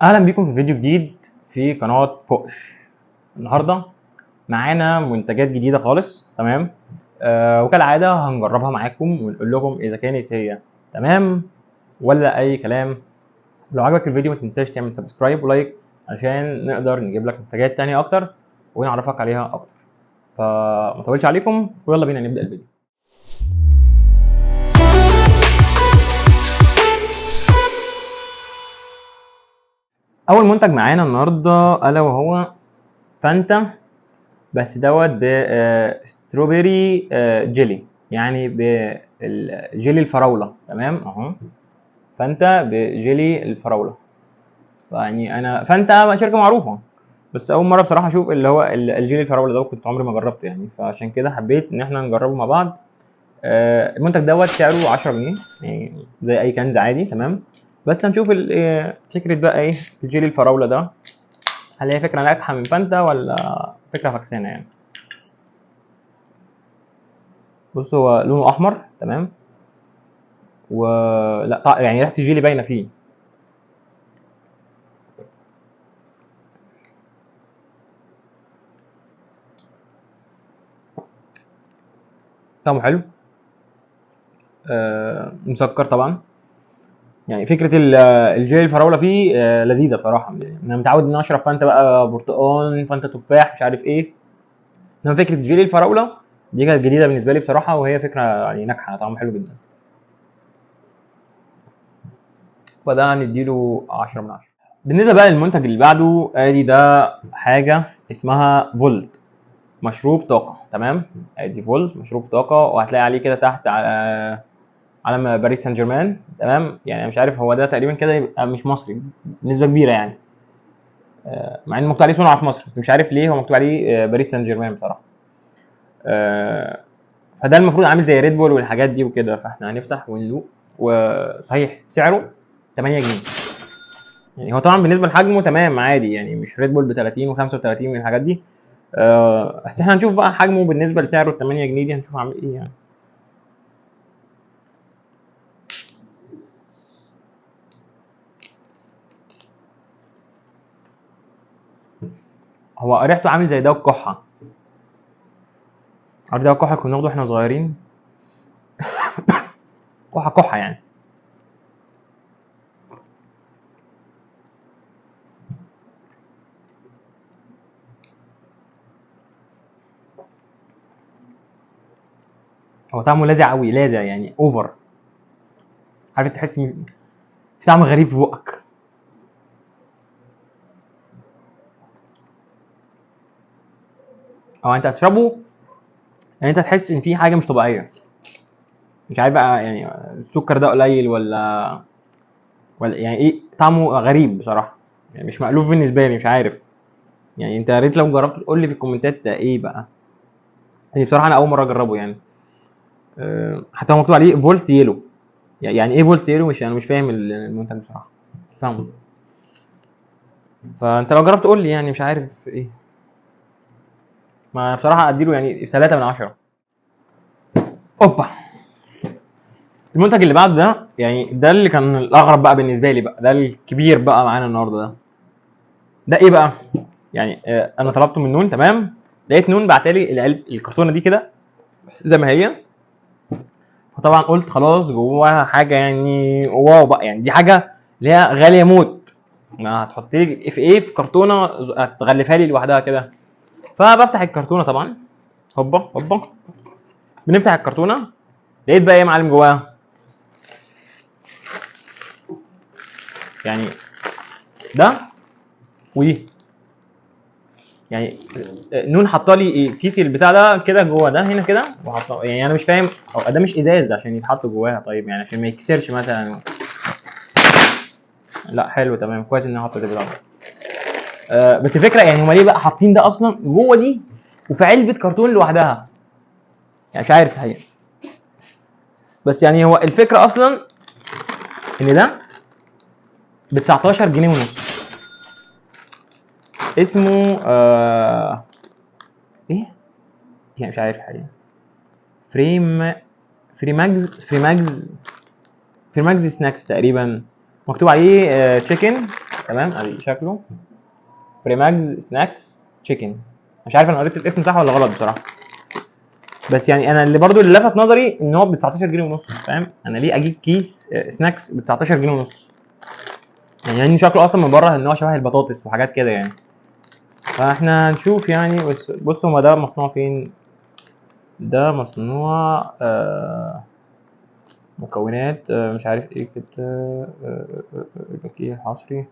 اهلا بيكم في فيديو جديد في قناه فوقش. النهارده معانا منتجات جديده خالص. تمام. وكالعاده هنجربها معاكم ونقول لكم اذا كانت هي تمام ولا اي كلام. لو عجبك الفيديو ما تنساش تعمل سبسكرايب ولايك عشان نقدر نجيب لك منتجات تانية اكتر ونعرفك عليها اكتر. فما اطولش عليكم ويلا بينا نبدا الفيديو. اول منتج معانا النهارده الا وهو فانتا، بس دوت بستروبري جيلي، يعني بالجيلي الفراوله. تمام اهو فانتا بجيلي الفراوله. يعني انا فانتا شركه معروفه، بس اول مره بصراحه اشوف اللي هو الجيلي الفراوله ده، كنت عمري ما جربته يعني، فعشان كده حبيت ان احنا نجربه مع بعض. المنتج دوت سعره 10 جنيه يعني زي اي كنز عادي. تمام. بس هنشوف فكره بقى ايه الجيلي الفراوله ده، هل هي فكره ناجحه من فانتا ولا فكره فكسانه يعني. بص هو لونه احمر. تمام. ولا يعني ريحه الجيلي باينه فيه. طعمه حلو. مسكر طبعا. يعني فكره الجيلي الفراوله فيه لذيذه بصراحه. يعني انا متعود ان أنا اشرب فانتا بقى برتقال، فانتا تفاح، مش عارف ايه. انما فكره جيلي الفراوله دي كانت جديده بالنسبه لي بصراحه، وهي فكره يعني ناجحه، طعمه حلو جدا. فده هنديله 10 من 10. بالنسبه بقى للمنتج اللي بعده، ادي ده حاجه اسمها فولت، مشروب طاقه. تمام. ادي فولت مشروب طاقه، وهتلاقي عليه كده تحت علم باريس سان جيرمان. تمام. يعني مش عارف هو ده تقريبا كده يبقى مش مصري بنسبه كبيره يعني، مع ان مكتوب عليه صنع في مصر، بس مش عارف ليه هو مكتوب عليه باريس سان جيرمان بصراحه. فده المفروض عامل زي ريد بول والحاجات دي وكده، فاحنا هنفتح وندوق. وصحيح سعره 8 جنيه. يعني هو طبعا بالنسبه لحجمه تمام عادي، يعني مش ريد بول ب 30 و35 من الحاجات دي. بس احنا هنشوف بقى حجمه بالنسبه لسعره ال 8 جنيه دي، هنشوف عامل ايه يعني. هو ريحته عامل زي دواء الكحه. عارف دواء الكحه كنا بناخده واحنا صغيرين، كحه كحه يعني. هو طعمه لاذع قوي، لاذع يعني اوفر. عارف تحس في طعم غريب في بقك. او انت هتشربه يعني انت تحس ان في حاجه مش طبيعيه. مش عارف بقى يعني السكر ده قليل ولا يعني ايه، طعمه غريب بصراحه. يعني مش مألوف بالنسبه لي، مش عارف. يعني انت يا ريت لو جربت تقول لي في الكومنتات ده ايه بقى. يعني بصراحه انا اول مره اجربه يعني. حتى هو مكتوب عليه فولت يلو. يعني ايه فولت يلو؟ مش انا مش فاهم المنتج بصراحه، مش فاهمه. فانت لو جربت قول لي، يعني مش عارف ايه. ما بصراحه اديله يعني 3 من 10. اوبا. المنتج اللي بعده ده يعني ده اللي كان الاغرب بقى بالنسبه لي بقى، ده الكبير بقى معانا النهارده ده. ده ايه بقى؟ يعني انا طلبته من نون. تمام. لقيت نون بعتلي العلب الكرتونه دي كده زي ما هي. فطبعا قلت خلاص جواها حاجه يعني واو بقى، يعني دي حاجه اللي هي غاليه موت. ما هتحط لي في ايه في كرتونه هتغلفها لي لوحدها كده. فبفتح الكرتونه طبعا. هوبا هوبا. بنفتح الكرتونه، لقيت بقى ايه يا معلم جواها؟ يعني ده ودي. يعني نون حاطه لي كيس البتاع ده كده جوه ده هنا كده، وحاطه يعني انا مش فاهم هو ده مش ازاز عشان يتحط جواها؟ طيب يعني عشان ما يتكسرش مثلا. لا حلو تمام، كويس ان حاطه كده. بس الفكره يعني هم ليه بقى حاطين ده اصلا جوه دي وفي علبه كرتون لوحدها؟ يعني مش عارف الحقيقه. بس يعني هو الفكره اصلا ان ده ب 19 جنيه ونص. اسمه ايه يعني مش عارف الحقيقه. فريم فريماجز سناكس تقريبا. مكتوب عليه تشيكن تمام، ادي شكله بريماجز سناكس تشيكن. مش عارف انا قريت الاسم صح ولا غلط بصراحه، بس يعني انا اللي برضو اللي لفت نظري ان هو ب 19 جنيه ونص. فاهم انا ليه اجيب كيس سناكس ب 19 جنيه ونص؟ يعني شكله اصلا من بره ان هو شبه البطاطس وحاجات كده يعني. فاحنا هنشوف يعني. بس بص، هو ده مصنوع فين؟ ده مصنوع مكونات مش عارف ايه كده، الوكيل الحصري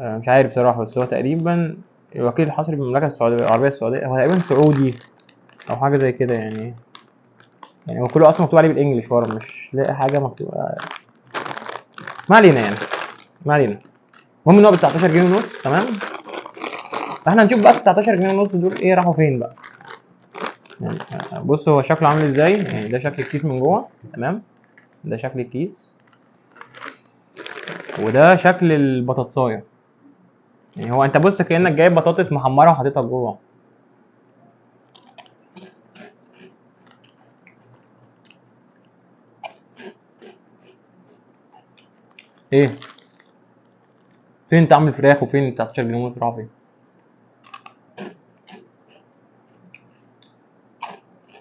مش عارف صراحة، بس هو تقريبا الوكيل الحصري بالمملكة العربية السعودية، هو تقريبا سعودي أو حاجة زي كده يعني. يعني هو كله أصلا مكتوب عليه بالإنجلش ورا، مش لاقي حاجة مكتوبة. ما علينا يعني، ما علينا. المهم إن هو ب 19 جنيه ونص. تمام، فاحنا هنشوف بقى ال 19 جنيه ونص دول ايه راحوا فين بقى. يعني بص هو شكله عامل ازاي. يعني ده شكل الكيس من جوه. تمام، ده شكل الكيس، وده شكل البطاطسايه. يعني هو انت بص كانك جايب بطاطس محمره وحاططها جوه. ايه فين طعم الفراخ وفين 19 جنيه ونص راحوا فين؟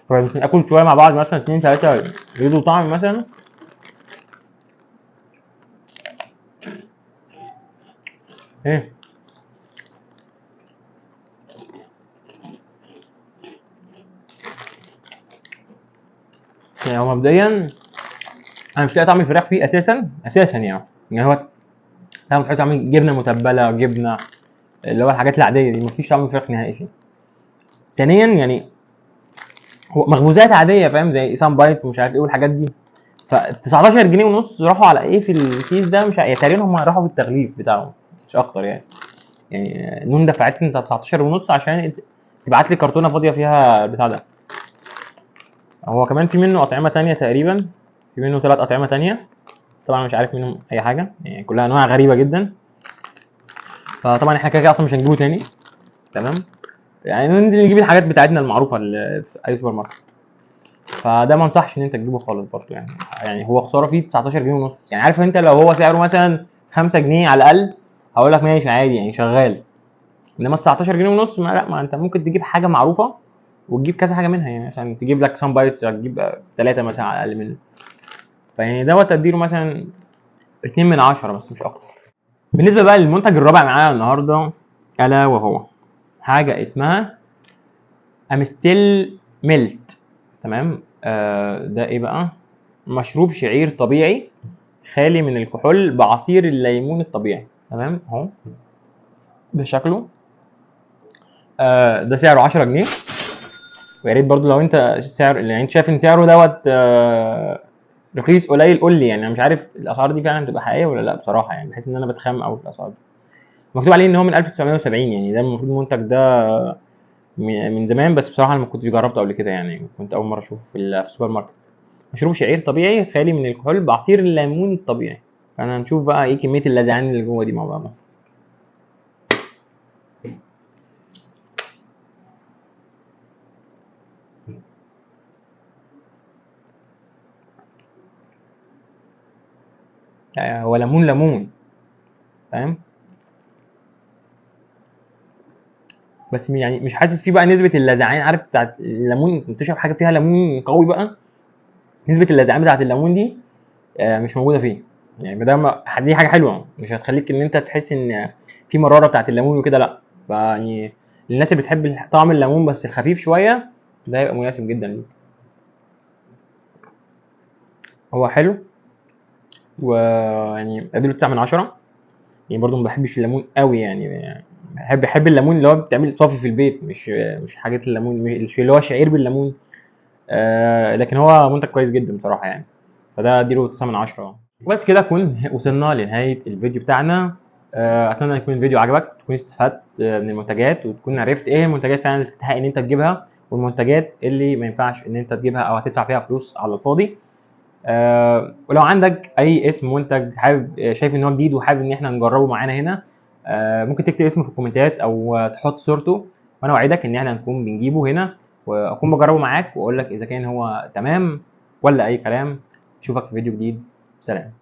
فممكن اكل شويه مع بعض مثلا 2 3 يدوا طعم مثلا. ايه يعني هو مبدئيا انا مش لاقي طعم الفراخ فيه اساسا يعني هو طعم تحس عامل جبنه متبله، جبنه اللي هو الحاجات العاديه دي، مفيش طعم الفراخ نهائي فيه. ثانيا يعني هو مخبوزات عاديه، فاهم، زي سان بايت ومش عارف ايه والحاجات دي. ف 19 جنيه ونص راحوا على ايه في الكيس ده؟ مش يعني تقريبا هم راحوا في التغليف بتاعهم مش اكتر يعني. يعني نون دفعت لي انت 19 ونص عشان تبعت لي كرتونه فاضيه فيها البتاع ده. هو كمان في منه اطعمه تانية تقريبا، في منه 3 اطعمه تانية، بس طبعا مش عارف منهم اي حاجه، يعني كلها انواع غريبه جدا. فطبعا احنا كده اصلا مش هنجيبه تاني. تمام، يعني ننزل نجيب الحاجات بتاعتنا المعروفه اللي في اي سوبر ماركت. فده ما انصحش ان انت تجيبه خالص برضه يعني. يعني هو خساره فيه 19 جنيه ونص. يعني عارف انت لو هو سعره مثلا 5 جنيه على الاقل هقول لك ماشي عادي يعني شغال. انما 19 جنيه ونص ما لا، ما انت ممكن تجيب حاجه معروفه وتجيب كذا حاجه منها. يعني مثلا تجيب لك سان بايتس تجيب 3 مثلا على الاقل منه. فيعني دوت تديله مثلا 2 من 10 بس مش اكتر. بالنسبه بقى للمنتج الرابع معانا النهارده، الا وهو حاجه اسمها امستيل ميلت. تمام، ده ايه بقى؟ مشروب شعير طبيعي خالي من الكحول بعصير الليمون الطبيعي. تمام اهو، ده شكله. ده سعره 10 جنيه. ويا ريت برضو لو انت سعر، يعني انت شايف ان سعره دوت رخيص قليل قول لي. يعني انا مش عارف الاسعار دي فعلا بتبقى حقيقيه ولا لا بصراحه، يعني بحس ان انا بتخم قوي في الاسعار دي. مكتوب عليه ان هو من 1970، يعني ده المفروض المنتج ده من زمان، بس بصراحه انا ما كنتش جربته قبل كده، يعني كنت اول مره اشوفه في السوبر ماركت. مشروب شعير طبيعي خالي من الكحول بعصير الليمون الطبيعي. فانا هنشوف بقى ايه كميه اللذعان اللي جوه دي مع بعضها. هو ليمون ليمون، فاهم، بس يعني مش حاسس فيه بقى نسبه اللذعان. عارف بتاعت الليمون انت تشرب حاجه فيها ليمون قوي بقى، نسبه اللذعان بتاعت الليمون دي مش موجوده فيه. يعني ما دام دي حاجه حلوه مش هتخليك ان انت تحس ان في مراره بتاعت الليمون وكده، لا. فيعني الناس اللي بتحب طعم الليمون بس الخفيف شويه ده يبقى مناسب جدا ليه. هو حلو، ويعني اديله 9 من 10. يعني برضو ما بحبش الليمون قوي يعني بحب الليمون اللي هو بتعمل صافي في البيت، مش حاجات الليمون مش اللي هو شعير بالليمون. لكن هو منتج كويس جدا بصراحه يعني. فده اديله 9 من 10. وبس كده نكون وصلنا لنهايه الفيديو بتاعنا. اتمنى يكون الفيديو عجبك، تكون استفدت من المنتجات، وتكون عرفت ايه المنتجات فعلا اللي تستحق ان انت تجيبها، والمنتجات اللي ما ينفعش ان انت تجيبها او هتدفع فيها فلوس على الفاضي. ولو عندك اي اسم منتج حابب شايف ان هو جديد وحابب ان احنا نجربه معانا هنا، ممكن تكتب اسمه في الكومنتات او تحط صورته، وانا اوعدك ان احنا نكون بنجيبه هنا واكون بجربه معاك واقول لك اذا كان هو تمام ولا اي كلام. اشوفك في فيديو جديد. سلام.